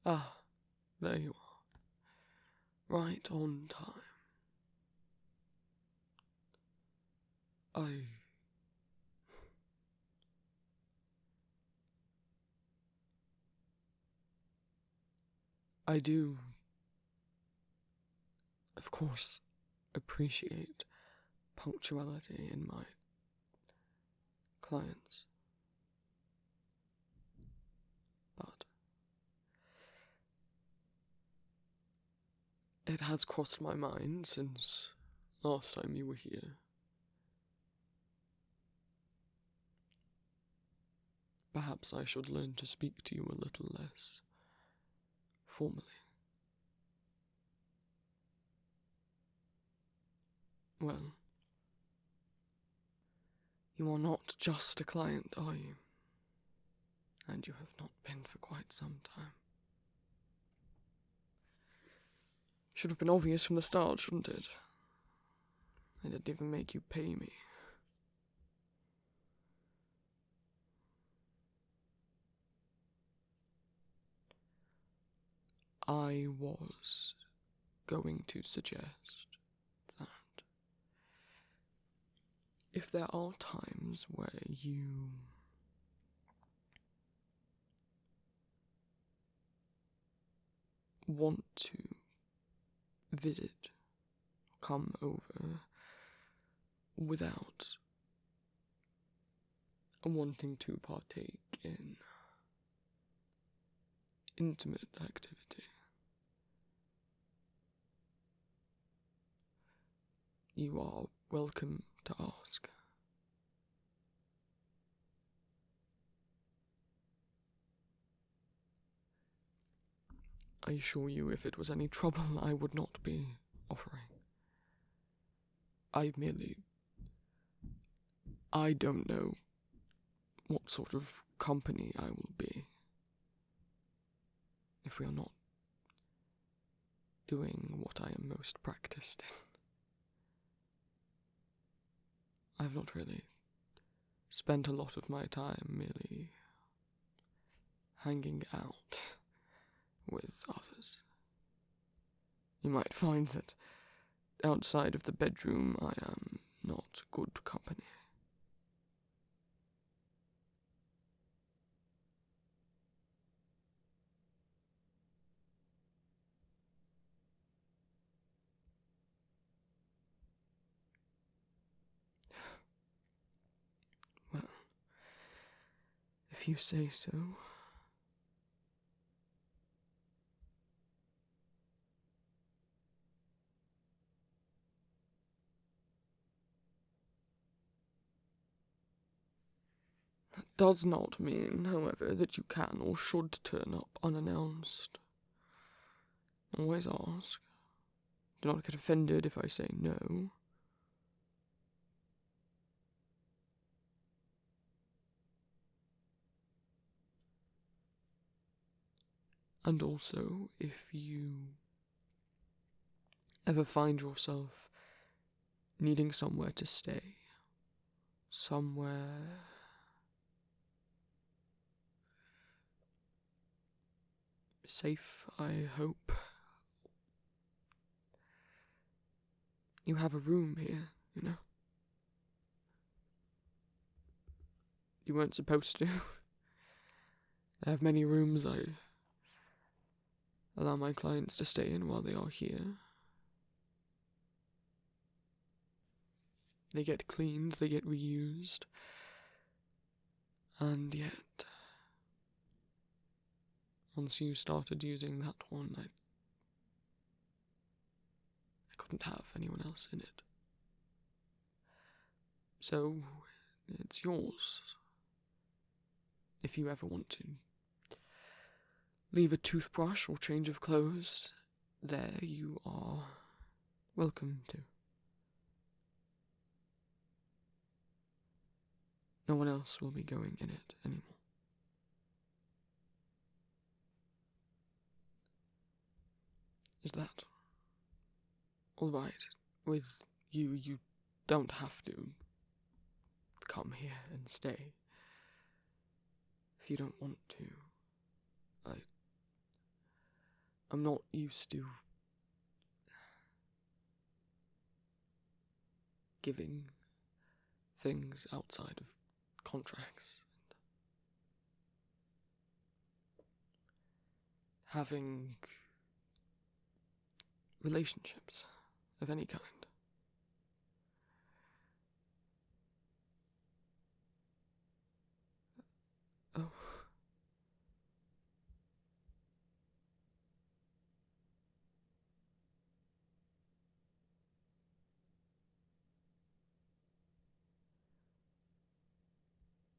Ah, there you are. Right on time. I do, of course, appreciate punctuality in my clients. But it has crossed my mind since last time you were here. Perhaps I should learn to speak to you a little less formally. Well, you are not just a client, are you? And you have not been for quite some time. Should have been obvious from the start, shouldn't it? I didn't even make you pay me. I was going to suggest that if there are times where you want to visit, come over, without wanting to partake in intimate activity, you are welcome to ask. I assure you, if it was any trouble, I would not be offering. I don't know what sort of company I will be if we are not doing what I am most practiced in. I've not really spent a lot of my time merely hanging out with others. You might find that outside of the bedroom I am not good company. Well, if you say so. That does not mean, however, that you can or should turn up unannounced. Always ask. Do not get offended if I say no. And also, if you ever find yourself needing somewhere to stay, somewhere safe, I hope. You have a room here, you know. You weren't supposed to. I have many rooms I allow my clients to stay in while they are here. They get cleaned, they get reused. And yet, once you started using that one, I couldn't have anyone else in it. So, it's yours. If you ever want to leave a toothbrush or change of clothes, there you are welcome to. No one else will be going in it anymore. Is that all right with you? You don't have to come here and stay if you don't want to. I'm not used to giving things outside of contracts. Having relationships of any kind. Oh.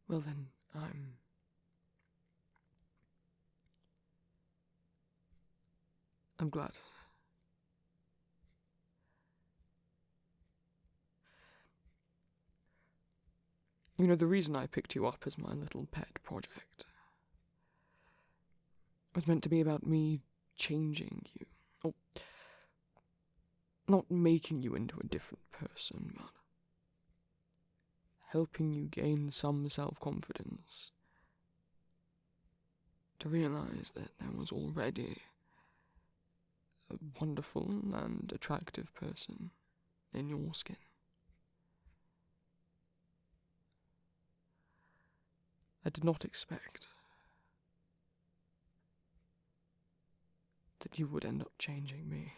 Well then, I'm glad. You know, the reason I picked you up as my little pet project was meant to be about me changing you. Oh, not making you into a different person, but helping you gain some self-confidence. To realize that there was already a wonderful and attractive person in your skin. I did not expect that you would end up changing me.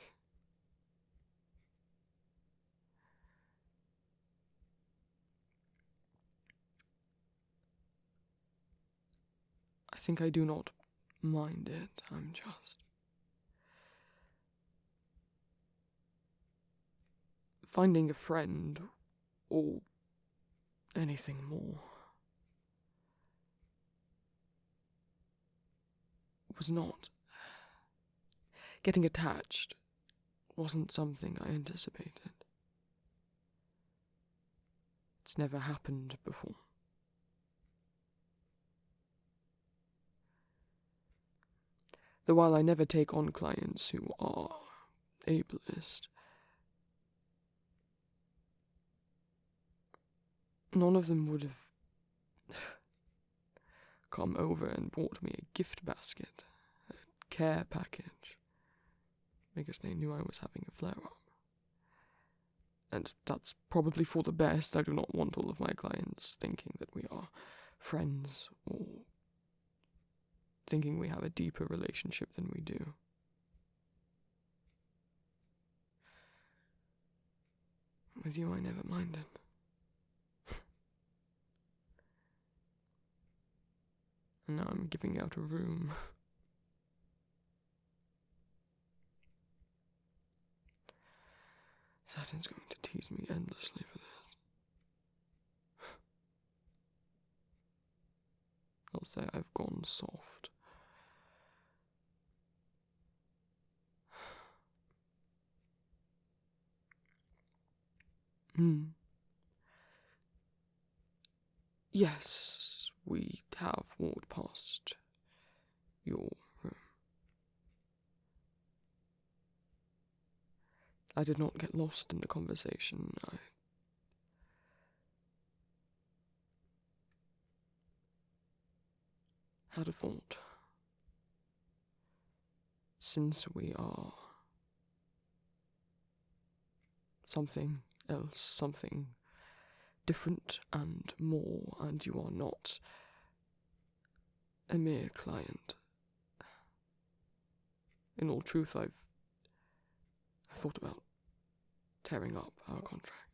I think I do not mind it, I'm just finding a friend or anything more was not. Getting attached wasn't something I anticipated. It's never happened before. Though while I never take on clients who are ableist, none of them would have come over and brought me a gift basket, a care package, because they knew I was having a flare-up. And that's probably for the best. I do not want all of my clients thinking that we are friends or thinking we have a deeper relationship than we do. With you, I never minded. And now I'm giving out a room. Saturn's going to tease me endlessly for this. I'll say I've gone soft. Yes, we have walked past your room. I did not get lost in the conversation. I had a thought. Since we are something else, something different and more, and you are not a mere client. In all truth, I've thought about tearing up our contract.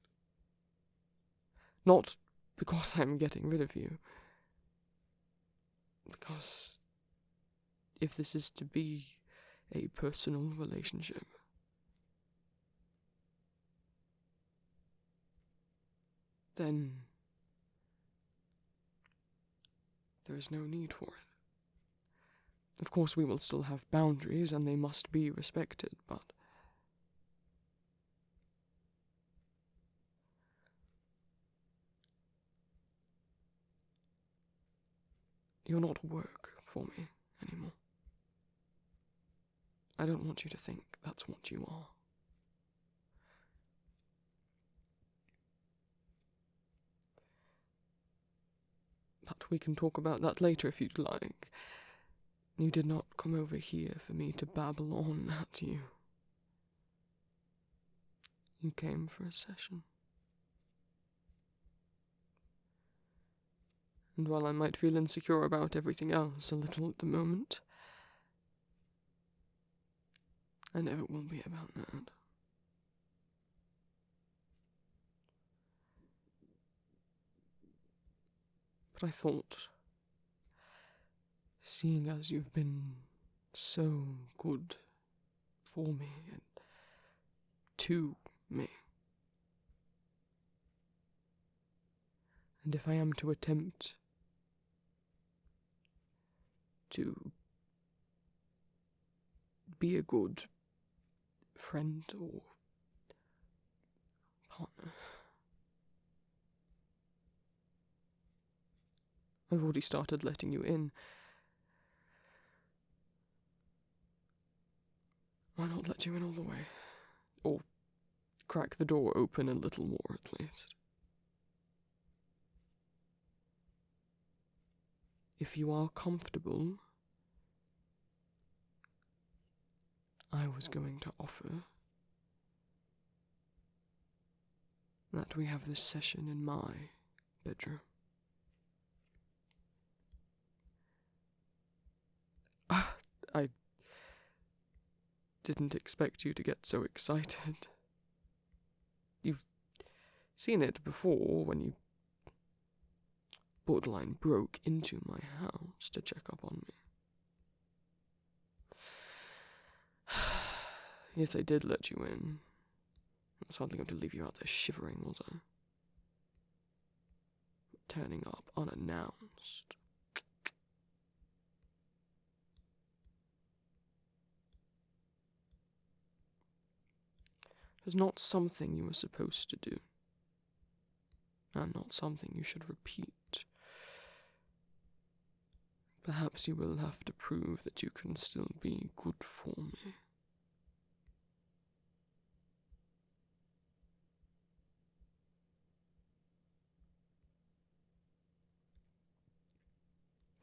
Not because I'm getting rid of you, because if this is to be a personal relationship, then there is no need for it. Of course, we will still have boundaries, and they must be respected, but you're not work for me anymore. I don't want you to think that's what you are. But we can talk about that later if you'd like. You did not come over here for me to babble on at you. You came for a session. And while I might feel insecure about everything else a little at the moment, I never will be about that. But I thought, seeing as you've been so good for me and to me, and if I am to attempt to be a good friend or partner, I've already started letting you in. Why not let you in all the way? Or crack the door open a little more, at least. If you are comfortable, I was going to offer that we have this session in my bedroom. I didn't expect you to get so excited. You've seen it before when you borderline broke into my house to check up on me. Yes, I did let you in. I was hardly going to leave you out there shivering, was I? Turning up unannounced. It was not something you were supposed to do, and not something you should repeat. Perhaps you will have to prove that you can still be good for me.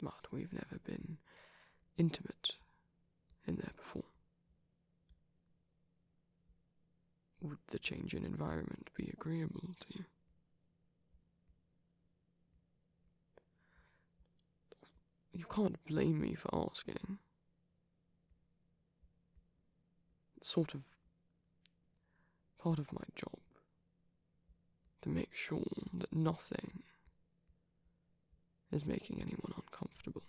But we've never been intimate in there before. Would the change in environment be agreeable to you? You can't blame me for asking. It's sort of part of my job to make sure that nothing is making anyone uncomfortable.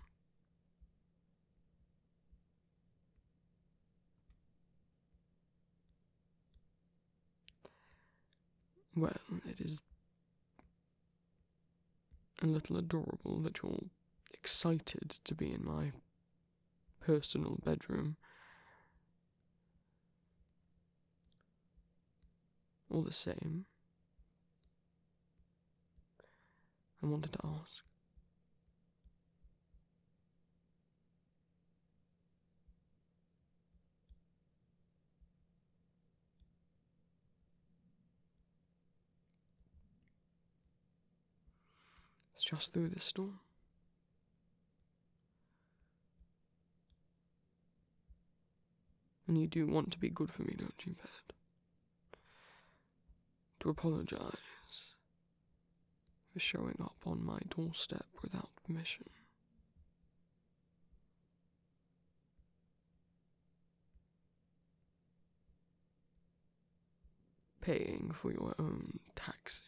Well, it is a little adorable that you're excited to be in my personal bedroom. All the same, I wanted to ask. It's just through this door. And you do want to be good for me, don't you, Pat? To apologize for showing up on my doorstep without permission. Paying for your own taxi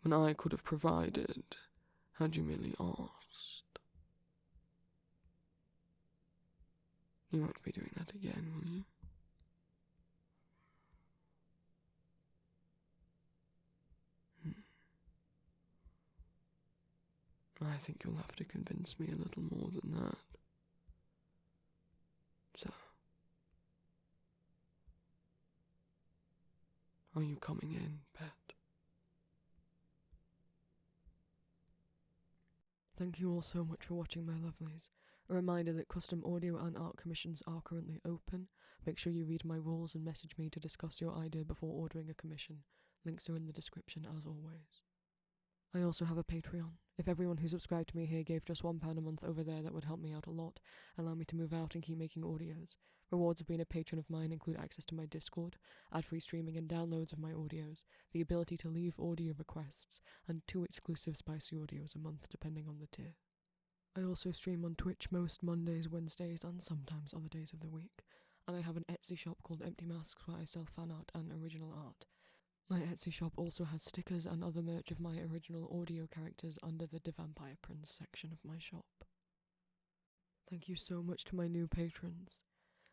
when I could have provided had you merely asked. You won't be doing that again, will you? I think you'll have to convince me a little more than that. So, are you coming in, Pet? Thank you all so much for watching, my lovelies. A reminder that custom audio and art commissions are currently open. Make sure you read my rules and message me to discuss your idea before ordering a commission. Links are in the description as always. I also have a Patreon. If everyone who subscribed to me here gave just £1 a month over there, that would help me out a lot, allow me to move out and keep making audios. Rewards of being a patron of mine include access to my Discord, ad-free streaming and downloads of my audios, the ability to leave audio requests, and 2 exclusive spicy audios a month depending on the tier. I also stream on Twitch most Mondays, Wednesdays, and sometimes other days of the week, and I have an Etsy shop called Empty Masks where I sell fan art and original art. My Etsy shop also has stickers and other merch of my original audio characters under the The Vampire Prince section of my shop. Thank you so much to my new patrons.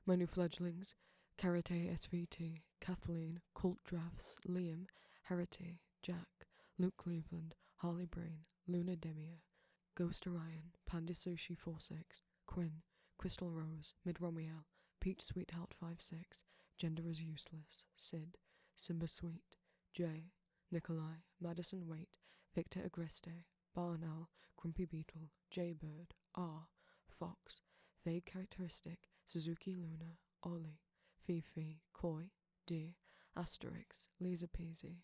My new fledglings, Karate SVT, Kathleen, Cult Drafts, Liam, Harity, Jack, Luke Cleveland, Harley Brain, Luna Demia, Ghost Orion, Panda Sushi 46, Quinn, Crystal Rose, Mid Romiel, Peach Sweetheart 56, Gender is Useless, Sid, Simba Sweet, Jay, Nikolai, Madison Waite, Victor Agreste, Barnell, Grumpy Beetle, Jaybird, R, Fox, Vague Characteristic, Suzuki Luna, Ollie, Fifi, Koi, D, Asterix, Lisa Peasy,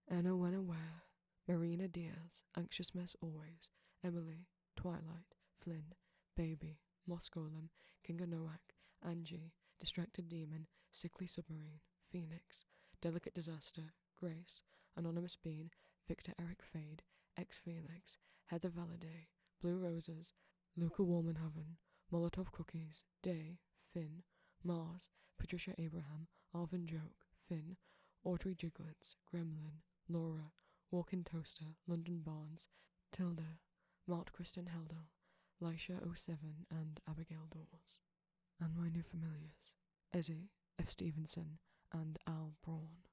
Anna Wenaware, Marina Diaz, Anxious Mess Always, Emily, Twilight, Flynn, Baby, Moscowlem, Kinga Noak, Angie, Distracted Demon, Sickly Submarine, Phoenix, Delicate Disaster, Grace, Anonymous Bean, Victor Eric Fade, X Felix, Heather Valaday, Blue Roses, Luca Warmanhaven, Molotov Cookies, Day, Finn, Mars, Patricia Abraham, Arvin Joke, Finn, Audrey Giglets, Gremlin, Laura, Walk-in Toaster, London Barnes, Tilda, Mart Kristen Heldel, Lisha 07 and Abigail Dawes. And my new familiars, Ezzy, F. Stevenson, and Al Braun.